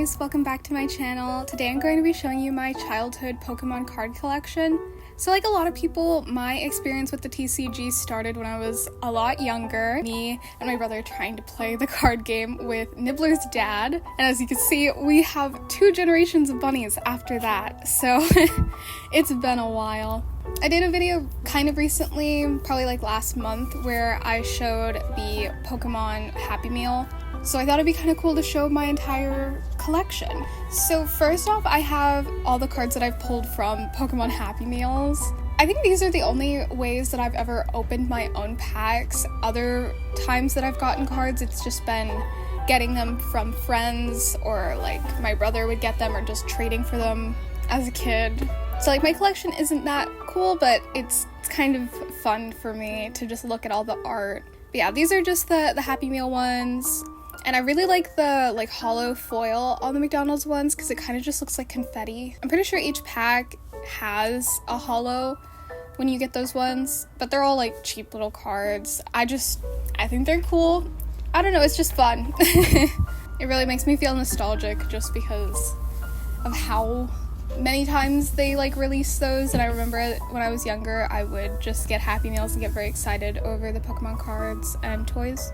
guys, welcome back to my channel. Today I'm going to be showing you my childhood Pokemon card collection. So like a lot of people, my experience with the TCG started when I was a lot younger. Me and my brother trying to play the card game with Nibbler's dad. And as you can see, we have 2 generations of bunnies after that. So it's been a while. I did a video kind of recently, probably like last month, where I showed the Pokemon Happy Meal. So I thought it'd be kind of cool to show my entire collection. So first off, I have all the cards that I've pulled from Pokemon Happy Meals. I think these are the only ways that I've ever opened my own packs. Other times that I've gotten cards, it's just been getting them from friends, or like my brother would get them, or just trading for them as a kid. So like my collection isn't that cool, but it's kind of fun for me to just look at all the art. But yeah, these are just the Happy Meal ones. And I really like the like hollow foil on the McDonald's ones because it kind of just looks like confetti. I'm pretty sure each pack has a hollow when you get those ones, but they're all like cheap little cards. I think they're cool. I don't know, it's just fun. It really makes me feel nostalgic just because of how many times they like release those. And I remember when I was younger, I would just get Happy Meals and get very excited over the Pokemon cards and toys.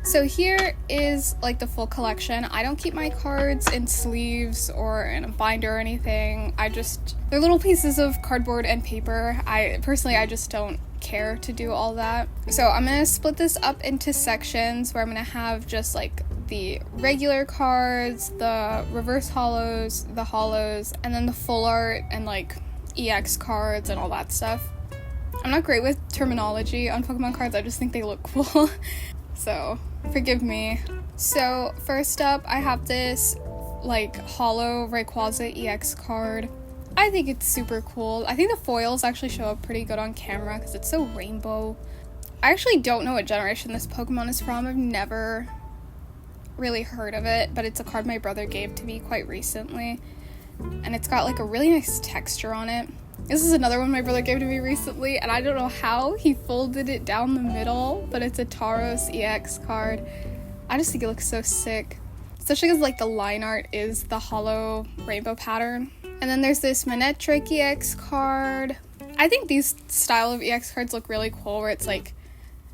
So here is like the full collection. I don't keep my cards in sleeves or in a binder or anything. They're little pieces of cardboard and paper. I just don't care to do all that. So I'm gonna split this up into sections where I'm gonna have just like the regular cards, the reverse hollows, the hollows, and then the full art and like EX cards and all that stuff. I'm not great with terminology on Pokemon cards, I just think they look cool. So forgive me. So first up, I have this like hollow Rayquaza EX card. I think it's super cool. I think the foils actually show up pretty good on camera because it's so rainbow. I actually don't know what generation this Pokemon is from. I've never really heard of it, but it's a card my brother gave to me quite recently. And it's got like a really nice texture on it. This is another one my brother gave to me recently, and I don't know how he folded it down the middle, but it's a Tauros EX card. I just think it looks so sick. Especially because like the line art is the hollow rainbow pattern. And then there's this Manectric EX card. I think these style of EX cards look really cool, where it's like,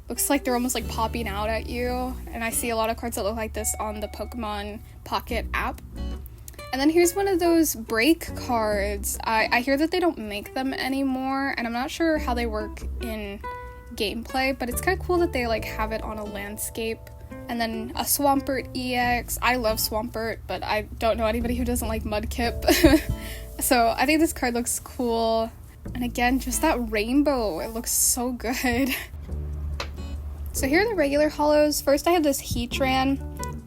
looks like they're almost like popping out at you. And I see a lot of cards that look like this on the Pokemon Pocket app. And then here's one of those break cards. I hear that they don't make them anymore, and I'm not sure how they work in gameplay, but it's kind of cool that they like have it on a landscape. And then a Swampert EX. I love Swampert, but I don't know anybody who doesn't like Mudkip. So I think this card looks cool. And again, just that rainbow, it looks so good. So here are the regular hollows. First I have this Heatran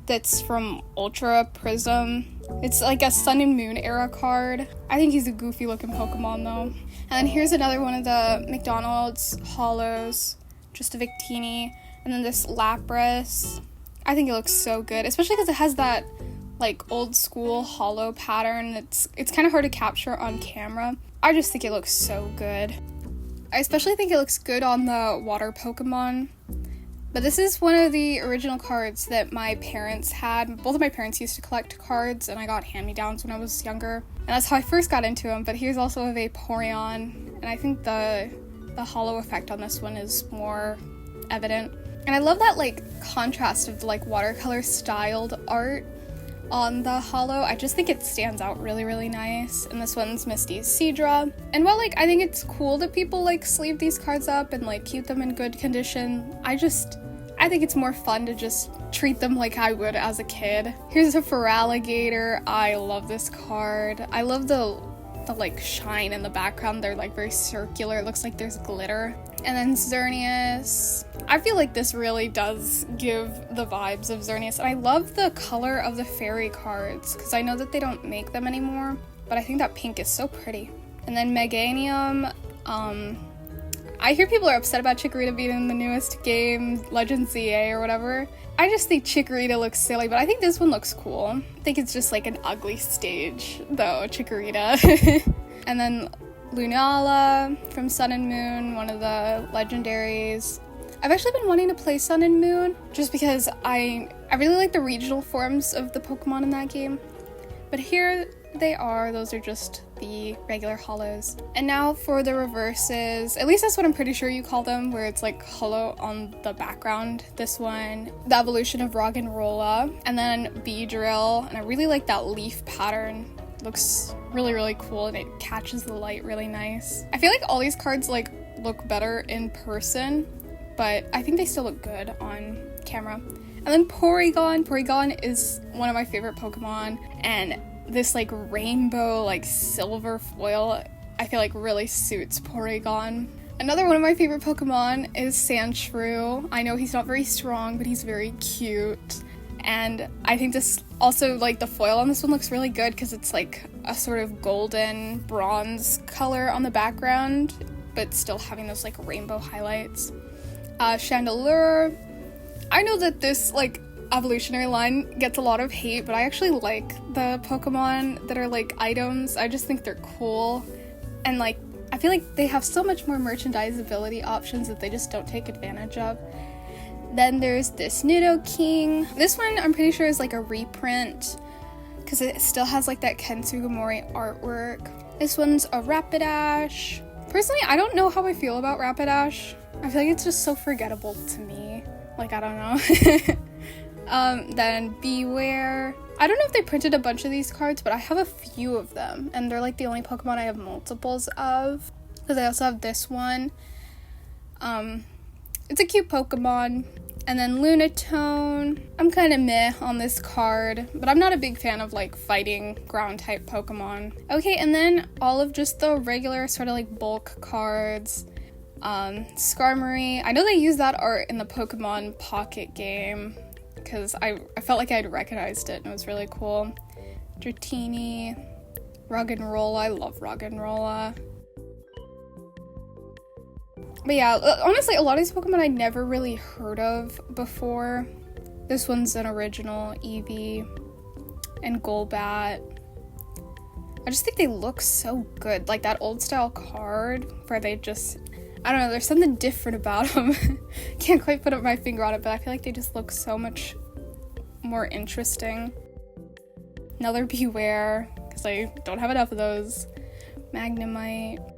that's from Ultra Prism. It's like a Sun and Moon era card. I think he's a goofy looking Pokemon though. And then here's another one of the McDonald's hollows, just a Victini. And then this Lapras. I think it looks so good, especially because it has that like old school hollow pattern. It's kind of hard to capture on camera. I just think it looks so good. I especially think it looks good on the water Pokemon. But this is one of the original cards that my parents had. Both of my parents used to collect cards, and I got hand-me-downs when I was younger. And that's how I first got into them. But here's also a Vaporeon, and I think the hollow effect on this one is more evident. And I love that like contrast of the like watercolor styled art on the hollow. I just think it stands out really, really nice. And this one's Misty's Seadra. And while like I think it's cool that people like sleeve these cards up and like keep them in good condition, I think it's more fun to just treat them like I would as a kid. Here's a Feraligatr. I love this card. I love the like shine in the background. They're like very circular. It looks like there's glitter. And then Xerneas. I feel like this really does give the vibes of Xerneas. And I love the color of the fairy cards because I know that they don't make them anymore, but I think that pink is so pretty. And then Meganium. I hear people are upset about Chikorita being in the newest game, Legends ZA or whatever. I just think Chikorita looks silly, but I think this one looks cool. I think it's just like an ugly stage, though, Chikorita. And then Lunala from Sun and Moon, one of the legendaries. I've actually been wanting to play Sun and Moon, just because I really like the regional forms of the Pokemon in that game. But here they are. Those are just the regular hollows. And now for the reverses. At least that's what I'm pretty sure you call them, where it's like hollow on the background. This one, the evolution of Roggenrola, and then Beedrill. And I really like that leaf pattern. Looks really, really cool, and it catches the light really nice. I feel like all these cards like look better in person, but I think they still look good on camera. And then Porygon. Porygon is one of my favorite Pokemon, and this like rainbow like silver foil I feel like really suits Porygon. Another one of my favorite Pokemon is Sandshrew. I know he's not very strong, but he's very cute. And I think this also, like, the foil on this one looks really good because it's like a sort of golden bronze color on the background, but still having those like rainbow highlights. Chandelure. I know that this like evolutionary line gets a lot of hate, but I actually like the Pokemon that are like items. I just think they're cool, and like I feel like they have so much more merchandisability options that they just don't take advantage of. Then there's this Nidoking. This one I'm pretty sure is like a reprint because it still has like that Ken Sugimori artwork. This one's a Rapidash. Personally, I don't know how I feel about Rapidash. I feel like it's just so forgettable to me. Like, I don't know. Then Beware. I don't know if they printed a bunch of these cards, but I have a few of them, and they're like the only Pokemon I have multiples of. Because I also have this one. It's a cute Pokemon. And then Lunatone. I'm kind of meh on this card, but I'm not a big fan of like fighting ground type Pokemon. Okay, and then all of just the regular sort of like bulk cards. Skarmory. I know they use that art in the Pokemon Pocket game because I felt like I'd recognized it and it was really cool. Dratini. Roggenrola. I love Roggenrola. But yeah, honestly, a lot of these Pokemon I never really heard of before. This one's an original, Eevee and Golbat. I just think they look so good. Like that old style card where they just, I don't know, there's something different about them. Can't quite put up my finger on it, but I feel like they just look so much more interesting. Another Beware, because I don't have enough of those. Magnemite.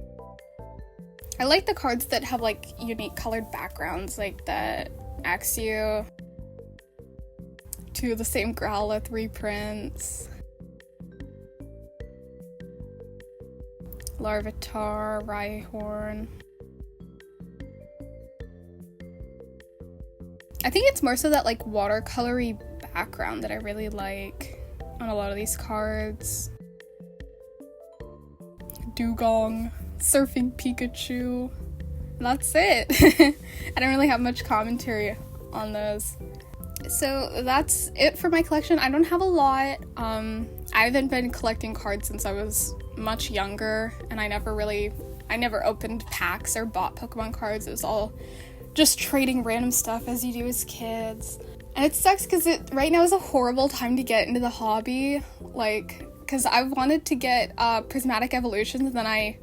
I like the cards that have like unique colored backgrounds, like the Axew, two of the same Growlithe reprints, Larvitar, Rhyhorn. I think it's more so that like watercolory background that I really like on a lot of these cards. Dugong. Surfing Pikachu. That's it. I don't really have much commentary on those. So that's it for my collection. I don't have a lot. I haven't been collecting cards since I was much younger, and I never opened packs or bought Pokemon cards. It was all just trading random stuff as you do as kids. And it sucks because right now is a horrible time to get into the hobby. Like, because I wanted to get Prismatic Evolutions, and then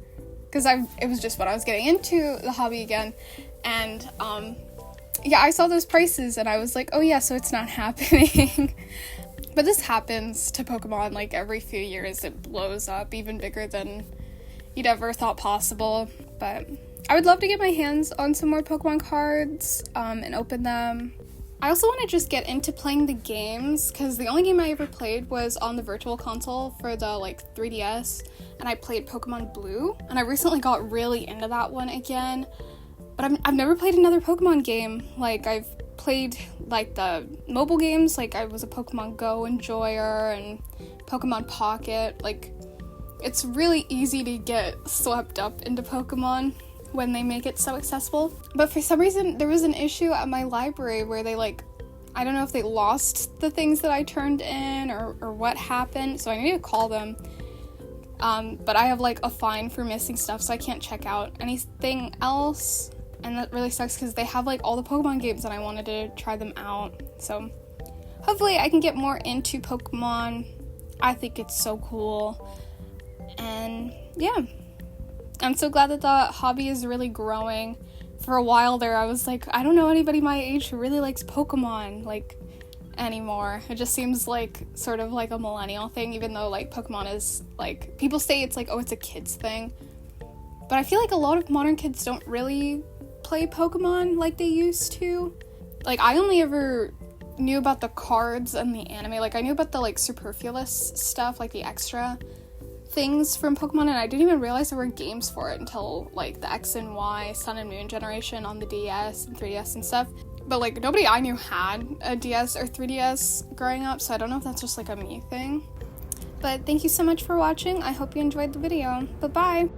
it was just what I was getting into the hobby again, and yeah, I saw those prices and I was like, oh yeah, so it's not happening. But this happens to Pokemon like every few years. It blows up even bigger than you'd ever thought possible. But I would love to get my hands on some more Pokemon cards and open them. I also want to just get into playing the games, because the only game I ever played was on the Virtual Console for the like 3DS, and I played Pokemon Blue, and I recently got really into that one again, but I've never played another Pokemon game. Like, I've played like the mobile games, like I was a Pokemon Go enjoyer and Pokemon Pocket. Like, it's really easy to get swept up into Pokemon when they make it so accessible. But for some reason, there was an issue at my library where they I don't know if they lost the things that I turned in or what happened, so I need to call them. But I have like a fine for missing stuff, so I can't check out anything else, and that really sucks because they have like all the Pokemon games and I wanted to try them out. So hopefully I can get more into Pokemon. I think it's so cool, and yeah. I'm so glad that the hobby is really growing. For a while there, I was like, I don't know anybody my age who really likes Pokemon. Like, anymore. It just seems like sort of like a millennial thing, even though like Pokemon is like, people say it's like, oh, it's a kid's thing. But I feel like a lot of modern kids don't really play Pokemon like they used to. Like, I only ever knew about the cards and the anime. Like, I knew about the like superfluous stuff, like the extra things from Pokemon, and I didn't even realize there were games for it until like the X and Y Sun and Moon generation on the DS and 3DS and stuff. But like, nobody I knew had a DS or 3DS growing up, so I don't know if that's just like a me thing. But thank you so much for watching. I hope you enjoyed the video. Bye-bye!